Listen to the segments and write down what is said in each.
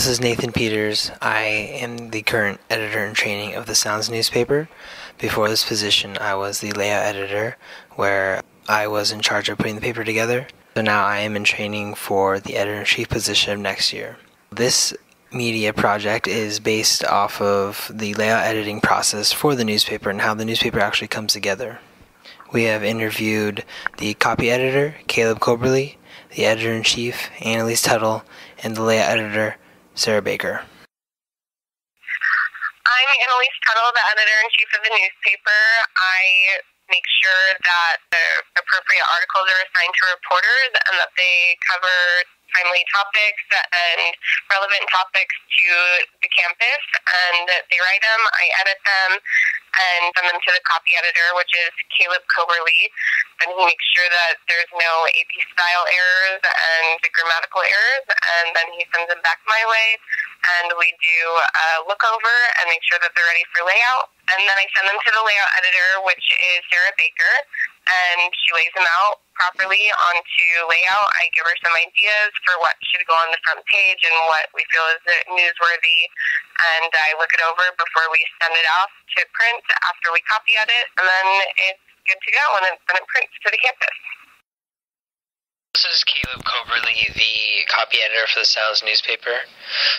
This is Nathan Peters. I am the current editor-in-training of the Sounds newspaper. Before this position, I was the layout editor, where I was in charge of putting the paper together. So now I am in training for the editor-in-chief position of next year. This media project is based off of the layout editing process for the newspaper and how the newspaper actually comes together. We have interviewed the copy editor, Caleb Coberly, the editor-in-chief, Annalise Tuttle, and the layout editor, Sarah Baker. I'm Annalise Tuttle, the editor-in-chief of the newspaper. I make sure that the appropriate articles are assigned to reporters and that they cover timely topics and relevant topics to the campus, and they write them, I edit them, and send them to the copy editor, which is Caleb Coberly, and he makes sure that there's no AP style errors and grammatical errors, and then he sends them back my way, and we do a look over and make sure that they're ready for layout, and then I send them to the layout editor, which is Sarah Baker, and she lays them out properly onto layout. I give her some ideas for what should go on the front page and what we feel is newsworthy, and I look it over before we send it off to print after we copy edit, and then it's good to go, and then it prints to the campus. This is Caleb Coberly, the copy editor for the Sounds newspaper.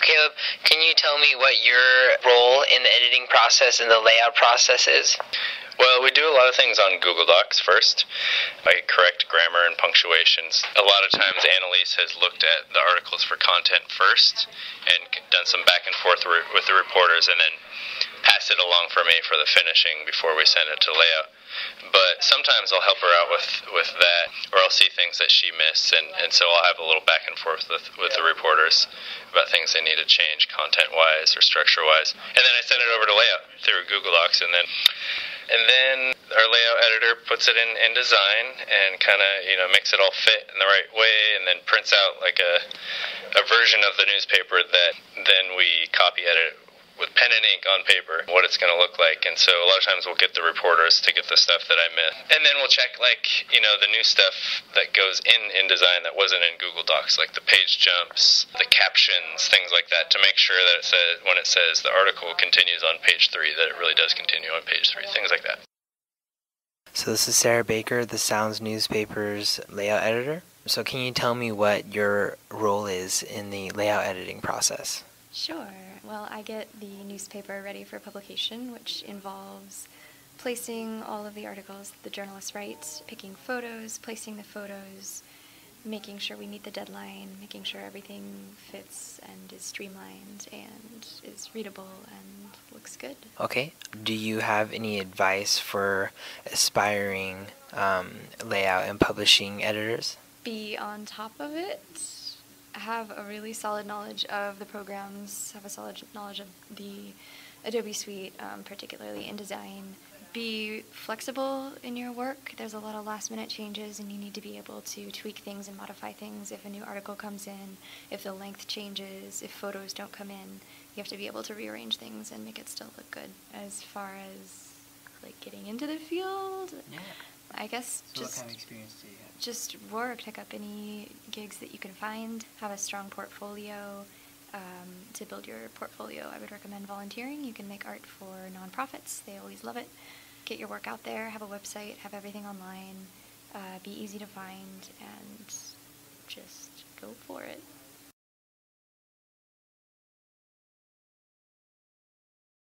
Caleb, can you tell me what your role in the editing process and the layout process is? Well, we do a lot of things on Google Docs first. I correct grammar and punctuations. A lot of times Annalise has looked at the articles for content first and done some back and forth with the reporters and then passed it along for me for the finishing before we send it to layout. But sometimes I'll help her out with that, or I'll see things that she missed, and so I'll have a little back and forth with the reporters about things they need to change content-wise or structure-wise. And then I send it over to layout through Google Docs, and then our layout editor puts it in InDesign and kind of, makes it all fit in the right way, and then prints out like a version of the newspaper that then we copy edit with pen and ink on paper, what it's going to look like. And so a lot of times we'll get the reporters to get the stuff that I missed. And then we'll check, the new stuff that goes in InDesign that wasn't in Google Docs, like the page jumps, the captions, things like that, to make sure that it says, when it says the article continues on page 3, that it really does continue on page 3, things like that. So this is Sarah Baker, the Sounds newspaper's layout editor. So can you tell me what your role is in the layout editing process? Sure. Well, I get the newspaper ready for publication, which involves placing all of the articles the journalists write, picking photos, placing the photos, making sure we meet the deadline, making sure everything fits and is streamlined and is readable and looks good. Okay. Do you have any advice for aspiring layout and publishing editors? Be on top of it. Have a really solid knowledge of the programs, have a solid knowledge of the Adobe Suite, particularly InDesign. Be flexible in your work. There's a lot of last-minute changes, and you need to be able to tweak things and modify things if a new article comes in, if the length changes, if photos don't come in. You have to be able to rearrange things and make it still look good. As far as getting into the field, yeah. I guess so what kind of experience do you have? Just work, pick up any gigs that you can find, have a strong portfolio. To build your portfolio, I would recommend volunteering. You can make art for nonprofits. They always love it. Get your work out there, have a website, have everything online, be easy to find, and just go for it.